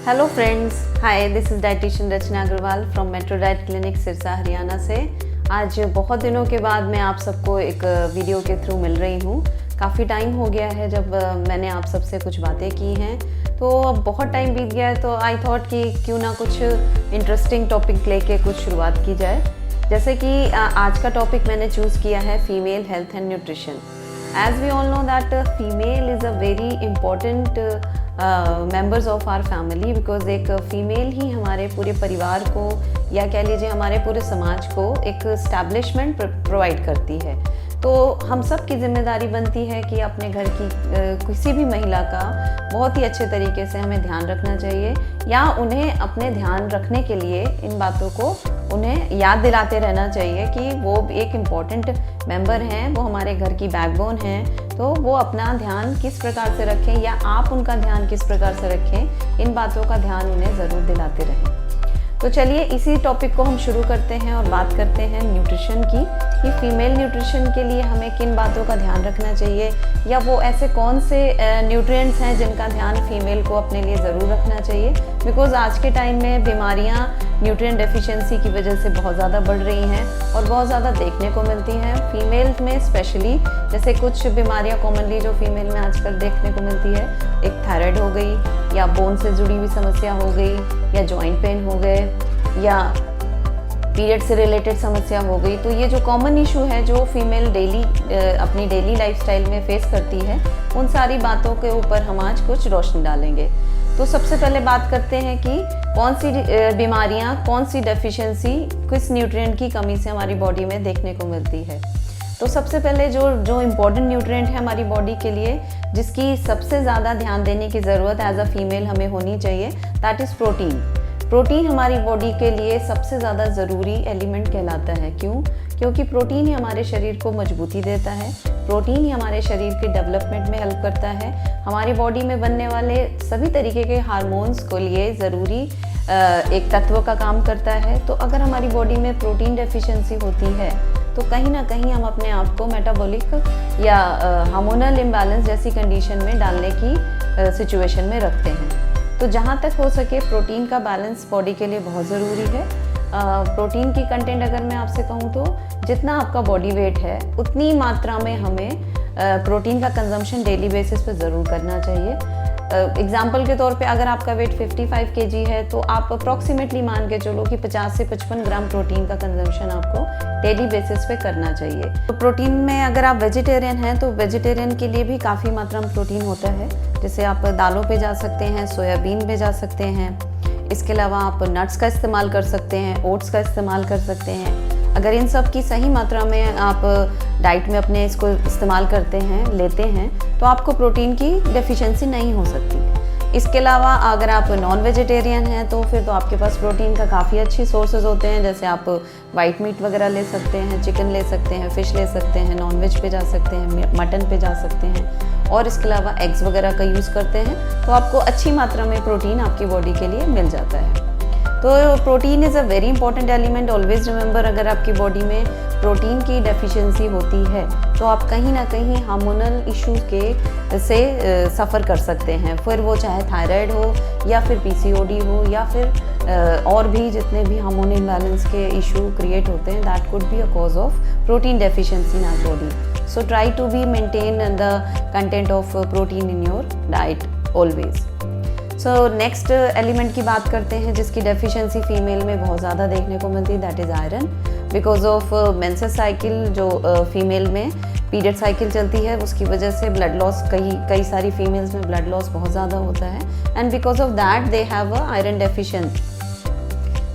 Hello friends, hi, this is dietitian Rachna Agarwal from Metro Diet Clinic Sirsa Haryana से। आज बहुत दिनों के बाद मैं आप सबको एक वीडियो के थ्रू मिल रही हूँ। काफ़ी टाइम हो गया है जब मैंने आप सबसे कुछ बातें की हैं, तो अब बहुत टाइम बीत गया है, तो आई थॉट कि क्यों ना कुछ इंटरेस्टिंग टॉपिक लेके कुछ शुरुआत की जाए। जैसे कि आज का टॉपिक मैंने चूज़ किया है female health and nutrition. As we all know that female is a very important members of our family, because एक फीमेल ही हमारे पूरे परिवार को या कह लीजिए हमारे पूरे समाज को एक एस्टैब्लिशमेंट प्रोवाइड करती है। तो हम सब की जिम्मेदारी बनती है कि अपने घर की किसी भी महिला का बहुत ही अच्छे तरीके से हमें ध्यान रखना चाहिए, या उन्हें अपने ध्यान रखने के लिए इन बातों को उन्हें याद दिलाते रहना चाहिए कि वो एक इम्पॉर्टेंट मेंबर हैं, वो हमारे घर की बैकबोन हैं। तो वो अपना ध्यान किस प्रकार से रखें या आप उनका ध्यान किस प्रकार से रखें, इन बातों का ध्यान उन्हें ज़रूर दिलाते रहें। तो चलिए इसी टॉपिक को हम शुरू करते हैं और बात करते हैं न्यूट्रिशन की, कि फीमेल न्यूट्रिशन के लिए हमें किन बातों का ध्यान रखना चाहिए, या वो ऐसे कौन से न्यूट्रिएंट्स हैं जिनका ध्यान फीमेल को अपने लिए ज़रूर रखना चाहिए। बिकॉज़ आज के टाइम में बीमारियां न्यूट्रिएंट डेफिशिएंसी की वजह से बहुत ज़्यादा बढ़ रही हैं और बहुत ज़्यादा देखने को मिलती हैं फीमेल में स्पेशली। जैसे कुछ बीमारियां कॉमनली जो फीमेल में आजकल देखने को मिलती है, एक थायराइड हो गई, या बोन से जुड़ी हुई समस्या हो गई, या जॉइंट पेन हो गए, या पीरियड से रिलेटेड समस्या हो गई। तो ये जो कॉमन इशू है जो फीमेल अपनी डेली लाइफस्टाइल में फेस करती है, उन सारी बातों के ऊपर हम आज कुछ रोशनी डालेंगे। तो सबसे पहले बात करते हैं कि कौन सी बीमारियां, कौन सी डेफिशिएंसी किस न्यूट्रिएंट की कमी से हमारी बॉडी में देखने को मिलती है। तो सबसे पहले जो इम्पोर्टेंट न्यूट्रिएंट है हमारी बॉडी के लिए, जिसकी सबसे ज़्यादा ध्यान देने की ज़रूरत एज अ फीमेल हमें होनी चाहिए, दैट इज़ प्रोटीन। प्रोटीन हमारी बॉडी के लिए सबसे ज़्यादा ज़रूरी एलिमेंट कहलाता है। क्यों? क्योंकि प्रोटीन ही हमारे शरीर को मजबूती देता है, प्रोटीन ही हमारे शरीर के डेवलपमेंट में हेल्प करता है, हमारी बॉडी में बनने वाले सभी तरीके के हार्मोन्स को लिए ज़रूरी एक तत्व का काम करता है। तो अगर हमारी बॉडी में प्रोटीन डेफिशिएंसी होती है तो कहीं ना कहीं हम अपने आप को मेटाबॉलिक या हार्मोनल इम्बैलेंस जैसी कंडीशन में डालने की सिचुएशन में रखते हैं। तो जहाँ तक हो सके प्रोटीन का बैलेंस बॉडी के लिए बहुत ज़रूरी है। प्रोटीन की कंटेंट अगर मैं आपसे कहूँ तो जितना आपका बॉडी वेट है उतनी मात्रा में हमें प्रोटीन का कंजम्पशन डेली बेसिस पे ज़रूर करना चाहिए। एग्जाम्पल के तौर पे अगर आपका वेट 55 kg है तो आप अप्रॉक्सीमेटली मान के चलो कि 50 से 55 ग्राम प्रोटीन का कंजम्पशन आपको डेली बेसिस पे करना चाहिए। तो प्रोटीन में अगर आप वेजिटेरियन हैं तो वेजिटेरियन के लिए भी काफ़ी मात्रा में प्रोटीन होता है। जैसे आप दालों पे जा सकते हैं, सोयाबीन पे जा सकते हैं, इसके अलावा आप नट्स का इस्तेमाल कर सकते हैं, ओट्स का इस्तेमाल कर सकते हैं। अगर इन सब की सही मात्रा में आप डाइट में अपने इसको इस्तेमाल करते हैं, लेते हैं, तो आपको प्रोटीन की डेफिशिएंसी नहीं हो सकती। इसके अलावा अगर आप नॉन वेजिटेरियन हैं तो फिर तो आपके पास प्रोटीन का काफ़ी अच्छी सोर्सेज होते हैं। जैसे आप वाइट मीट वगैरह ले सकते हैं, चिकन ले सकते हैं, फ़िश ले सकते हैं, नॉन वेज पे जा सकते हैं, मटन पे जा सकते हैं, और इसके अलावा एग्स वगैरह का यूज़ करते हैं, तो आपको अच्छी मात्रा में प्रोटीन आपकी बॉडी के लिए मिल जाता है। तो protein is a very important element. Always remember, अगर आपकी बॉडी में प्रोटीन की डेफिशिएंसी होती है तो आप कहीं ना कहीं हार्मोनल इशू के से सफ़र कर सकते हैं। फिर वो चाहे थायराइड हो या फिर PCOD हो या फिर और भी जितने भी हार्मोन इम्बैलेंस के इशू क्रिएट होते हैं, that could be a cause of protein deficiency in our body. So try to be maintain the content of protein in your diet always. So next element की बात करते हैं जिसकी deficiency female में बहुत ज़्यादा देखने को मिलती है, that is iron. Because of menses cycle, जो फीमेल में पीरियड साइकिल चलती है, उसकी वजह से ब्लड लॉस कई सारी फीमेल्स में ब्लड लॉस बहुत ज़्यादा होता है, and because of that they have a iron deficiency.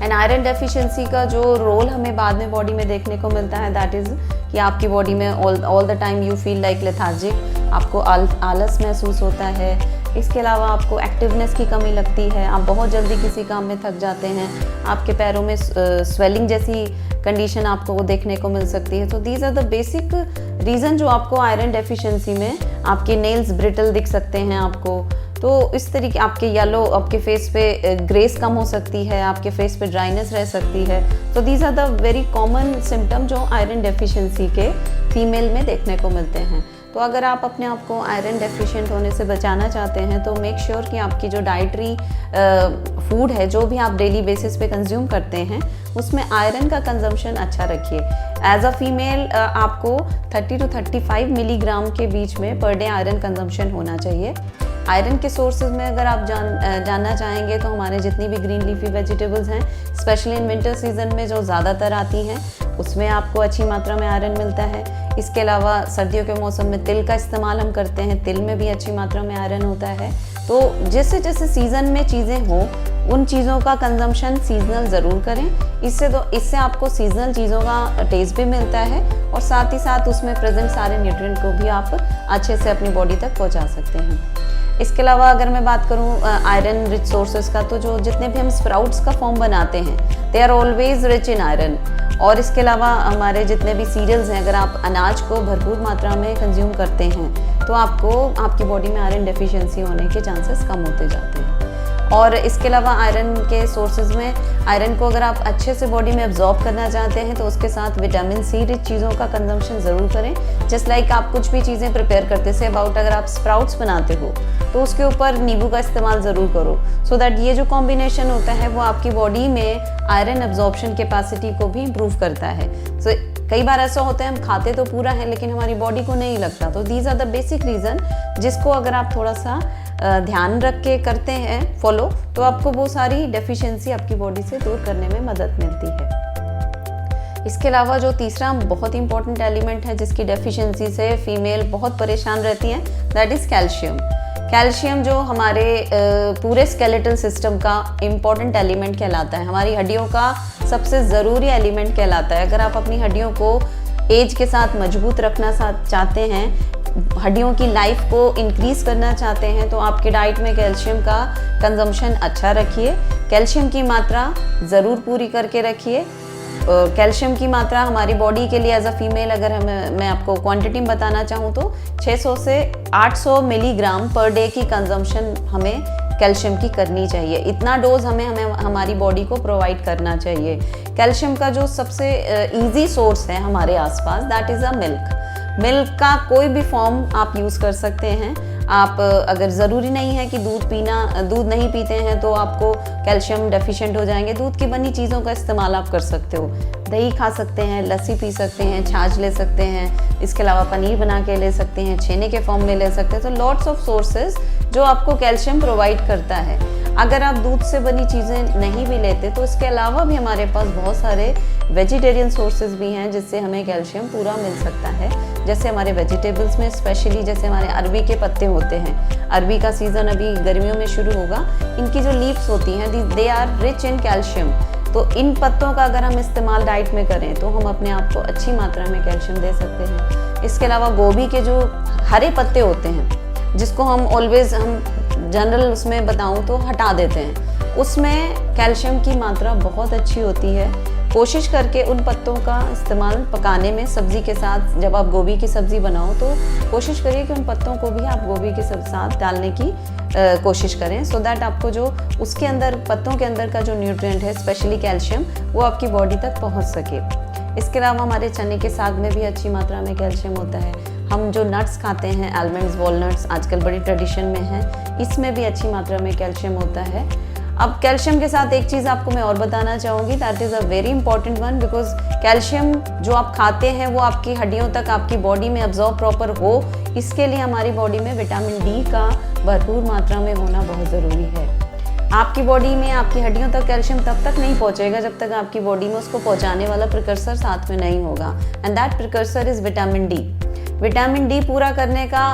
And iron deficiency का जो रोल हमें बाद में बॉडी में देखने को मिलता है, दैट इज़ कि आपकी बॉडी में all the time you feel like lethargic, आपको आलस महसूस होता है। इसके अलावा आपको एक्टिवनेस की कमी लगती है, आप बहुत जल्दी किसी काम में थक जाते हैं, आपके पैरों में स्वेलिंग जैसी कंडीशन आपको देखने को मिल सकती है। तो these are the basic reason जो आपको आयरन डेफिशिएंसी में, आपके नेल्स ब्रिटल दिख सकते हैं आपको, तो इस तरीके आपके येलो, आपके फेस पे ग्रेस कम हो सकती है, आपके फेस पे ड्राइनेस रह सकती है। तो these are the very common symptom जो आयरन डेफिशिएंसी के फीमेल में देखने को मिलते हैं। तो अगर आप अपने आप को आयरन डेफिशिएंट होने से बचाना चाहते हैं तो मेक श्योर कि आपकी जो डाइटरी फूड है, जो भी आप डेली बेसिस पे कंज्यूम करते हैं, उसमें आयरन का कंजम्पशन अच्छा रखिए। एज अ फीमेल आपको 30 to 35 मिलीग्राम के बीच में पर डे आयरन कंजम्पशन होना चाहिए। आयरन के सोर्सेज में अगर आप जानना चाहेंगे तो हमारे जितनी भी ग्रीन लीफी वेजिटेबल्स हैं, स्पेशली इन विंटर सीजन में जो ज़्यादातर आती हैं, उसमें आपको अच्छी मात्रा में आयरन मिलता है। इसके अलावा सर्दियों के मौसम में तिल का इस्तेमाल हम करते हैं, तिल में भी अच्छी मात्रा में आयरन होता है। तो जैसे जैसे सीज़न में चीज़ें हों, उन चीज़ों का कंजम्पशन सीजनल ज़रूर करें। इससे आपको सीजनल चीज़ों का टेस्ट भी मिलता है और साथ ही साथ उसमें प्रेजेंट सारे न्यूट्रिएंट को भी आप अच्छे से अपनी बॉडी तक पहुंचा सकते हैं। इसके अलावा अगर मैं बात करूं आयरन रिच सोर्सेज का, तो जो जितने भी हम स्प्राउट्स का फॉर्म बनाते हैं, they are always rich in iron. और इसके अलावा हमारे जितने भी सीरियल्स हैं, अगर आप अनाज को भरपूर मात्रा में कंज्यूम करते हैं तो आपकी बॉडी में आयरन डेफिशिएंसी होने के चांसेस कम होते जाते हैं। और इसके अलावा आयरन के सोर्सेज में आयरन को अगर आप अच्छे से बॉडी में एब्जॉर्ब करना चाहते हैं तो उसके साथ विटामिन सी रिच चीज़ों का कंजम्पशन ज़रूर करें। जस्ट लाइक आप कुछ भी चीज़ें प्रिपेयर करते से अबाउट अगर आप स्प्राउट्स बनाते हो तो उसके ऊपर नींबू का इस्तेमाल ज़रूर करो, सो दैट ये जो कॉम्बिनेशन होता है वो आपकी बॉडी में आयरन एब्जॉर्प्शन कैपेसिटी को भी इम्प्रूव करता है। सो कई बार ऐसा होता है हम खाते तो पूरा है लेकिन हमारी बॉडी को नहीं लगता। तो these are the basic reason जिसको अगर आप थोड़ा सा ध्यान रख के करते हैं फॉलो, तो आपको वो सारी डेफिशिएंसी आपकी बॉडी से दूर करने में मदद मिलती है। इसके अलावा जो तीसरा बहुत इंपॉर्टेंट एलिमेंट है जिसकी डेफिशिएंसी से फीमेल बहुत परेशान रहती हैं, दैट इज़ कैल्शियम। कैल्शियम जो हमारे पूरे स्केलेटल सिस्टम का इम्पॉर्टेंट एलिमेंट कहलाता है, हमारी हड्डियों का सबसे ज़रूरी एलिमेंट कहलाता है। अगर आप अपनी हड्डियों को एज के साथ मजबूत रखना चाहते हैं, हड्डियों की लाइफ को इंक्रीज करना चाहते हैं, तो आपके डाइट में कैल्शियम का कंजम्पशन अच्छा रखिए। कैल्शियम की मात्रा ज़रूर पूरी करके रखिए। कैल्शियम की मात्रा हमारी बॉडी के लिए एज अ फीमेल अगर मैं आपको क्वांटिटी में बताना चाहूँ तो 600 से 800 मिलीग्राम पर डे की कंजम्पशन हमें कैल्शियम की करनी चाहिए। इतना डोज हमें हमारी बॉडी को प्रोवाइड करना चाहिए। कैल्शियम का जो सबसे इजी सोर्स है हमारे आसपास, that is a milk. Milk का कोई भी फॉर्म आप यूज़ कर सकते हैं। आप अगर ज़रूरी नहीं है कि दूध नहीं पीते हैं तो आपको कैल्शियम डेफिशिएंट हो जाएंगे। दूध की बनी चीज़ों का इस्तेमाल आप कर सकते हो, दही खा सकते हैं, लस्सी पी सकते हैं, छाछ ले सकते हैं, इसके अलावा पनीर बना के ले सकते हैं, छेने के फॉर्म में ले सकते हैं। तो लॉट्स ऑफ सोर्सेज जो आपको कैल्शियम प्रोवाइड करता है। अगर आप दूध से बनी चीज़ें नहीं भी लेते तो इसके अलावा भी हमारे पास बहुत सारे वेजिटेरियन सोर्सेज भी हैं जिससे हमें कैल्शियम पूरा मिल सकता है। जैसे हमारे वेजिटेबल्स में स्पेशली जैसे हमारे अरबी के पत्ते होते हैं, अरबी का सीज़न अभी गर्मियों में शुरू होगा, इनकी जो लीव्स होती हैं they are rich in calcium. तो इन पत्तों का अगर हम इस्तेमाल डाइट में करें तो हम अपने आप को अच्छी मात्रा में कैल्शियम दे सकते हैं। इसके अलावा गोभी के जो हरे पत्ते होते हैं जिसको हम जनरल उसमें बताऊं तो हटा देते हैं, उसमें कैल्शियम की मात्रा बहुत अच्छी होती है। कोशिश करके उन पत्तों का इस्तेमाल पकाने में सब्ज़ी के साथ, जब आप गोभी की सब्ज़ी बनाओ तो कोशिश करिए कि उन पत्तों को भी आप गोभी के साथ डालने की कोशिश करें, सो दैट आपको जो उसके अंदर पत्तों के अंदर का जो न्यूट्रिएंट है स्पेशली कैल्शियम वो आपकी बॉडी तक पहुंच सके। इसके अलावा हमारे चने के साग में भी अच्छी मात्रा में कैल्शियम होता है। हम जो नट्स खाते हैं, आलमंड्स, वॉलनट्स आजकल बड़ी ट्रेडिशन में हैं, इसमें भी अच्छी मात्रा में कैल्शियम होता है। अब कैल्शियम के साथ एक चीज़ आपको मैं और बताना चाहूँगी, that is a very important one, because calcium जो आप खाते हैं वो आपकी हड्डियों तक, आपकी बॉडी में एब्जॉर्ब प्रॉपर हो, इसके लिए हमारी बॉडी में विटामिन डी का भरपूर मात्रा में होना बहुत ज़रूरी है। आपकी बॉडी में, आपकी हड्डियों तक कैल्शियम तब तक नहीं पहुंचेगा जब तक आपकी बॉडी में उसको पहुंचाने वाला प्रिकर्सर साथ में नहीं होगा, and that precursor is vitamin D. Vitamin D पूरा करने का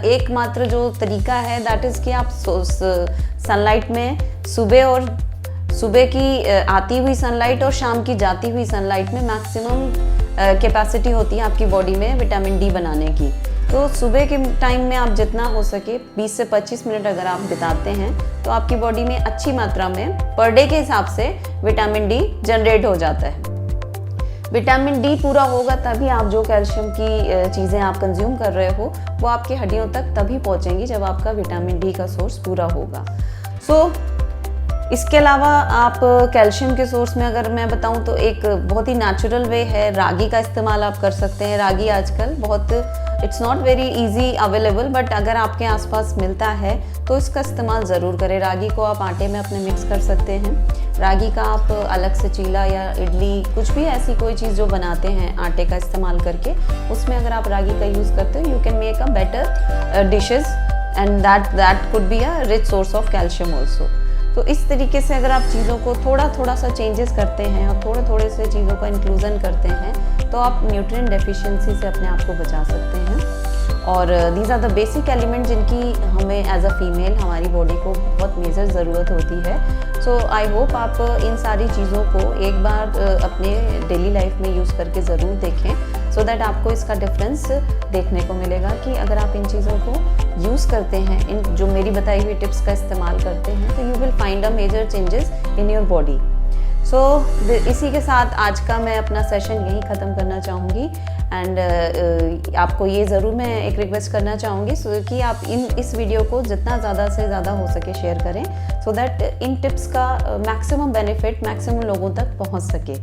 एकमात्र जो तरीका है दैट इज़ कि आप सनलाइट में सुबह की आती हुई सनलाइट और शाम की जाती हुई सनलाइट में मैक्सिमम कैपेसिटी होती है आपकी बॉडी में विटामिन डी बनाने की। तो सुबह के टाइम में आप जितना हो सके 20 से 25 मिनट अगर आप बिताते हैं तो आपकी बॉडी में अच्छी मात्रा में पर डे के हिसाब से विटामिन डी जनरेट हो जाता है। विटामिन डी पूरा होगा तभी आप जो कैल्शियम की चीज़ें आप कंज्यूम कर रहे हो वो आपकी हड्डियों तक तभी पहुंचेंगी जब आपका विटामिन डी का सोर्स पूरा होगा। इसके अलावा आप कैल्शियम के सोर्स में अगर मैं बताऊं तो एक बहुत ही नेचुरल वे है, रागी का इस्तेमाल आप कर सकते हैं। रागी आजकल बहुत it's not very easy available, but अगर आपके आसपास मिलता है तो इसका इस्तेमाल ज़रूर करें। रागी को आप आटे में अपने मिक्स कर सकते हैं। रागी का आप अलग से चीला या इडली, कुछ भी ऐसी कोई चीज़ जो बनाते हैं आटे का इस्तेमाल करके, उसमें अगर आप रागी का यूज़ करते हो, you can make a better dishes and that could be a rich source of calcium also. तो इस तरीके से अगर आप चीज़ों को थोड़ा सा चेंजेस करते हैं और थोड़े से चीज़ों का इंक्लूजन करते हैं, तो आप न्यूट्रिएंट डेफिशिएंसी से अपने आप को बचा सकते हैं। और these are the basic element जिनकी हमें एज अ फीमेल हमारी बॉडी को बहुत मेजर ज़रूरत होती है। सो आई होप आप इन सारी चीज़ों को एक बार अपने डेली लाइफ में यूज़ करके ज़रूर देखें, सो दैट आपको इसका डिफरेंस देखने को मिलेगा कि अगर आप इन चीज़ों को यूज़ करते हैं, इन जो मेरी बताई हुई टिप्स का इस्तेमाल करते हैं, तो you will find a major changes in your body. So इसी के साथ आज का मैं अपना सेशन यहीं ख़त्म करना चाहूँगी। एंड आपको ये ज़रूर मैं एक रिक्वेस्ट करना चाहूँगी कि आप इस वीडियो को जितना ज़्यादा से ज़्यादा हो सके शेयर करें, सो दैट इन टिप्स का मैक्सिमम बेनिफिट मैक्सिमम लोगों तक पहुँच सके।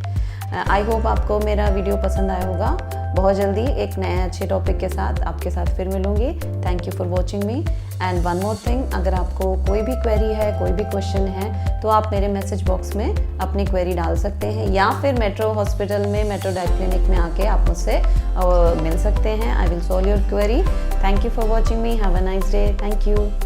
आई होप आपको मेरा वीडियो पसंद आया होगा। बहुत जल्दी एक नए अच्छे टॉपिक के साथ आपके साथ फिर मिलूँगी। Thank you for watching me. And one more thing, अगर आपको कोई भी क्वेरी है, कोई भी क्वेश्चन है, तो आप मेरे मैसेज बॉक्स में अपनी क्वेरी डाल सकते हैं, या फिर मेट्रो हॉस्पिटल में, मेट्रो डाइट क्लिनिक में आके आप मुझसे मिल सकते हैं। I will solve your query. Thank you for watching me. Have a nice day. Thank you.